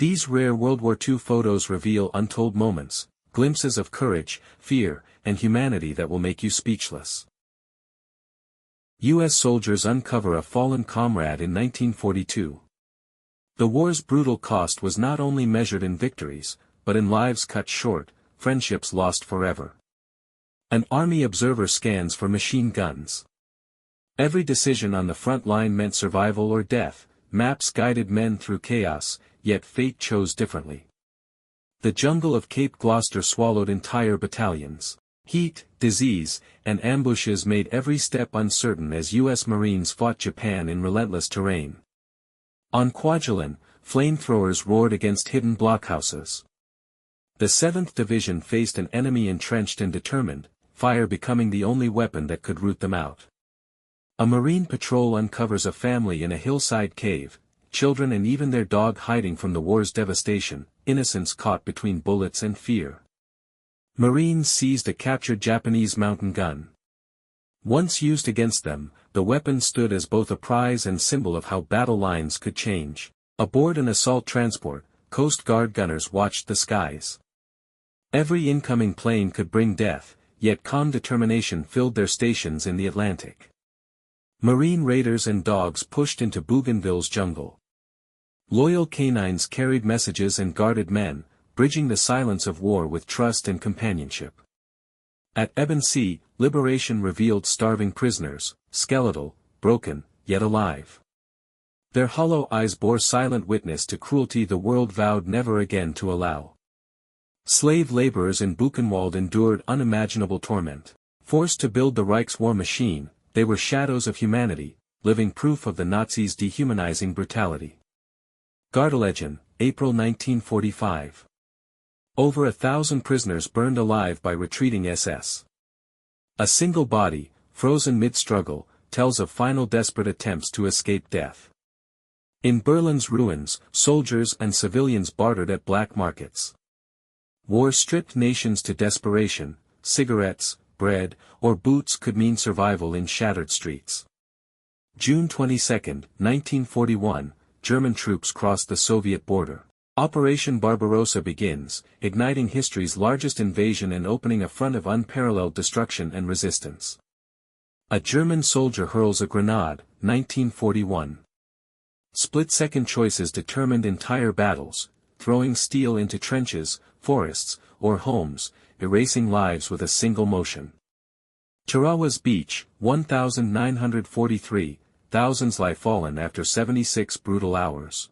These rare World War II photos reveal untold moments, glimpses of courage, fear, and humanity that will make you speechless. U.S. soldiers uncover a fallen comrade in 1942. The war's brutal cost was not only measured in victories, but in lives cut short, friendships lost forever. An Army observer scans for machine guns. Every decision on the front line meant survival or death, maps guided men through chaos, yet fate chose differently. The jungle of Cape Gloucester swallowed entire battalions. Heat, disease, and ambushes made every step uncertain as U.S. Marines fought Japan in relentless terrain. On Kwajalein, flamethrowers roared against hidden blockhouses. The 7th Division faced an enemy entrenched and determined, fire becoming the only weapon that could root them out. A Marine patrol uncovers a family in a hillside cave, children and even their dog hiding from the war's devastation, innocents caught between bullets and fear. Marines seized a captured Japanese mountain gun. Once used against them, the weapon stood as both a prize and symbol of how battle lines could change. Aboard an assault transport, Coast Guard gunners watched the skies. Every incoming plane could bring death, yet calm determination filled their stations in the Atlantic. Marine raiders and dogs pushed into Bougainville's jungle. Loyal canines carried messages and guarded men, bridging the silence of war with trust and companionship. At Ebensee, liberation revealed starving prisoners, skeletal, broken, yet alive. Their hollow eyes bore silent witness to cruelty the world vowed never again to allow. Slave laborers in Buchenwald endured unimaginable torment. Forced to build the Reich's war machine, they were shadows of humanity, living proof of the Nazis' dehumanizing brutality. Gardelegen, April 1945. Over 1,000 prisoners burned alive by retreating SS. A single body, frozen mid-struggle, tells of final desperate attempts to escape death. In Berlin's ruins, soldiers and civilians bartered at black markets. War stripped nations to desperation. Cigarettes, bread, or boots could mean survival in shattered streets. June 22, 1941, German troops crossed the Soviet border. Operation Barbarossa begins, igniting history's largest invasion and opening a front of unparalleled destruction and resistance. A German soldier hurls a grenade, 1941. Split-second choices determined entire battles, throwing steel into trenches, forests, or homes, erasing lives with a single motion. Tarawa's Beach, 1943, thousands lie fallen after 76 brutal hours.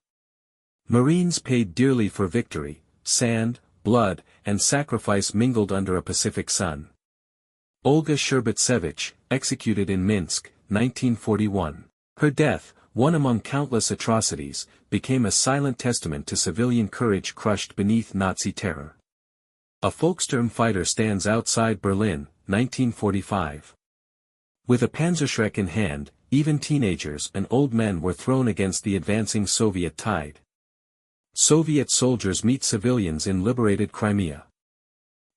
Marines paid dearly for victory, sand, blood, and sacrifice mingled under a Pacific sun. Olga Sherbatsevich, executed in Minsk, 1941. Her death, one among countless atrocities, became a silent testament to civilian courage crushed beneath Nazi terror. A Volkssturm fighter stands outside Berlin, 1945. With a Panzerschreck in hand, even teenagers and old men were thrown against the advancing Soviet tide. Soviet soldiers meet civilians in liberated Crimea.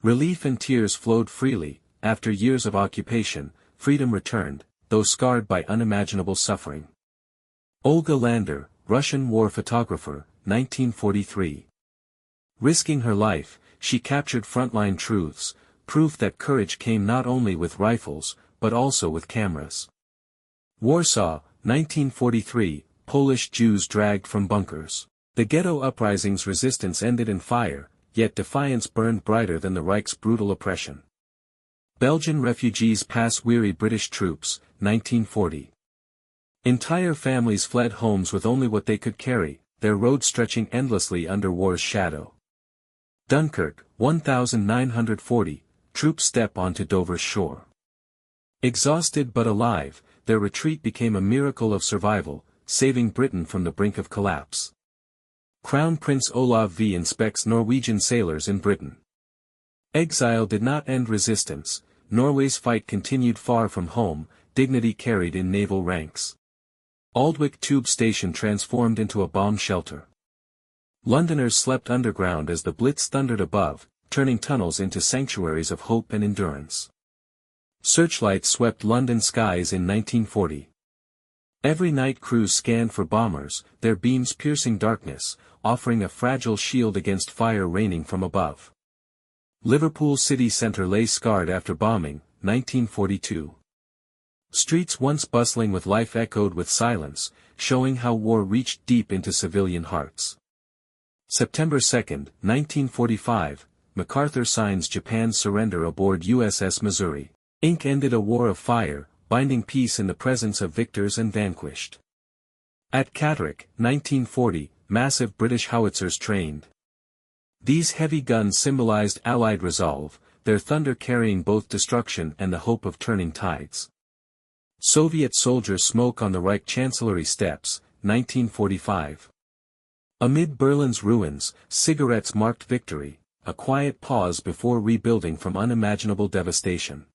Relief and tears flowed freely. After years of occupation, freedom returned, though scarred by unimaginable suffering. Olga Lander, Russian war photographer, 1943. Risking her life, she captured frontline truths, proof that courage came not only with rifles, but also with cameras. Warsaw, 1943, Polish Jews dragged from bunkers. The ghetto uprising's resistance ended in fire, yet defiance burned brighter than the Reich's brutal oppression. Belgian refugees pass weary British troops, 1940. Entire families fled homes with only what they could carry, their road stretching endlessly under war's shadow. Dunkirk, 1940, troops step onto Dover's shore. Exhausted but alive, their retreat became a miracle of survival, saving Britain from the brink of collapse. Crown Prince Olav V inspects Norwegian sailors in Britain. Exile did not end resistance. Norway's fight continued far from home, dignity carried in naval ranks. Aldwych tube station transformed into a bomb shelter. Londoners slept underground as the Blitz thundered above, turning tunnels into sanctuaries of hope and endurance. Searchlights swept London skies in 1940. Every night crews scanned for bombers, their beams piercing darkness, offering a fragile shield against fire raining from above. Liverpool city centre lay scarred after bombing, 1942. Streets once bustling with life echoed with silence, showing how war reached deep into civilian hearts. September 2, 1945, MacArthur signs Japan's surrender aboard USS Missouri. Ink ended a war of fire, binding peace in the presence of victors and vanquished. At Catterick, 1940, massive British howitzers trained. These heavy guns symbolized Allied resolve, their thunder carrying both destruction and the hope of turning tides. Soviet soldiers smoke on the Reich Chancellery steps, 1945. Amid Berlin's ruins, cigarettes marked victory, a quiet pause before rebuilding from unimaginable devastation.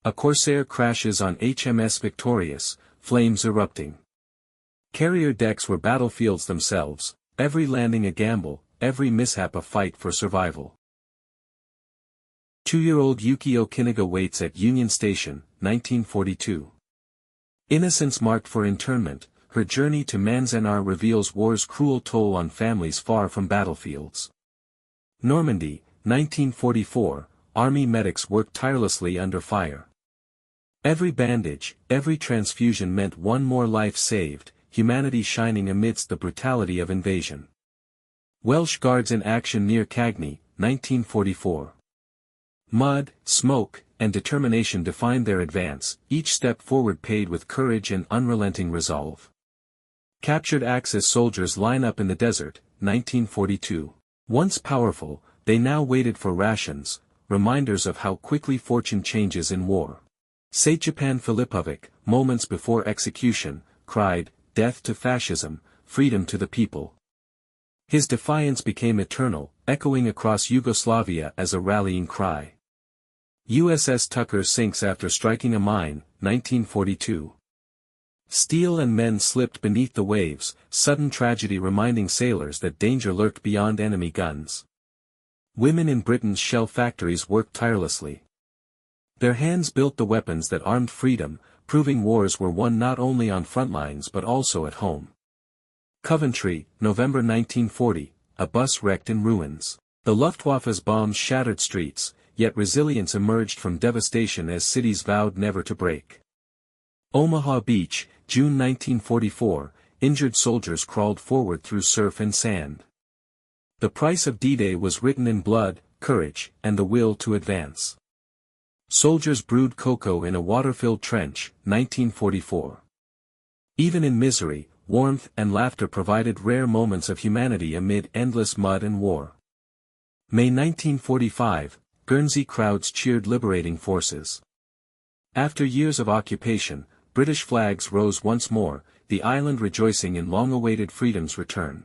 A corsair crashes on HMS Victorious, flames erupting. Carrier decks were battlefields themselves, every landing a gamble, every mishap a fight for survival. 2-year-old Yuki Okinaga waits at Union Station, 1942. Innocence marked for internment, her journey to Manzanar reveals war's cruel toll on families far from battlefields. Normandy, 1944, Army medics worked tirelessly under fire. Every bandage, every transfusion meant one more life saved, humanity shining amidst the brutality of invasion. Welsh Guards in action near Cagney, 1944. Mud, smoke, and determination defined their advance, each step forward paid with courage and unrelenting resolve. Captured Axis soldiers line up in the desert, 1942. Once powerful, they now waited for rations, reminders of how quickly fortune changes in war. Sejtepan Filipovic, moments before execution, cried, "Death to fascism, freedom to the people." His defiance became eternal, echoing across Yugoslavia as a rallying cry. USS Tucker sinks after striking a mine, 1942. Steel and men slipped beneath the waves, sudden tragedy reminding sailors that danger lurked beyond enemy guns. Women in Britain's shell factories worked tirelessly. Their hands built the weapons that armed freedom, proving wars were won not only on front lines but also at home. Coventry, November 1940, a bus wrecked in ruins. The Luftwaffe's bombs shattered streets, yet resilience emerged from devastation as cities vowed never to break. Omaha Beach, June 1944, injured soldiers crawled forward through surf and sand. The price of D-Day was written in blood, courage, and the will to advance. Soldiers brewed cocoa in a water-filled trench, 1944. Even in misery, warmth and laughter provided rare moments of humanity amid endless mud and war. May 1945, Guernsey crowds cheered liberating forces. After years of occupation, British flags rose once more, the island rejoicing in long-awaited freedom's return.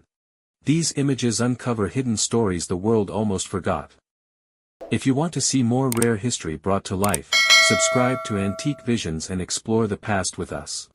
These images uncover hidden stories the world almost forgot. If you want to see more rare history brought to life, subscribe to Antique Visions and explore the past with us.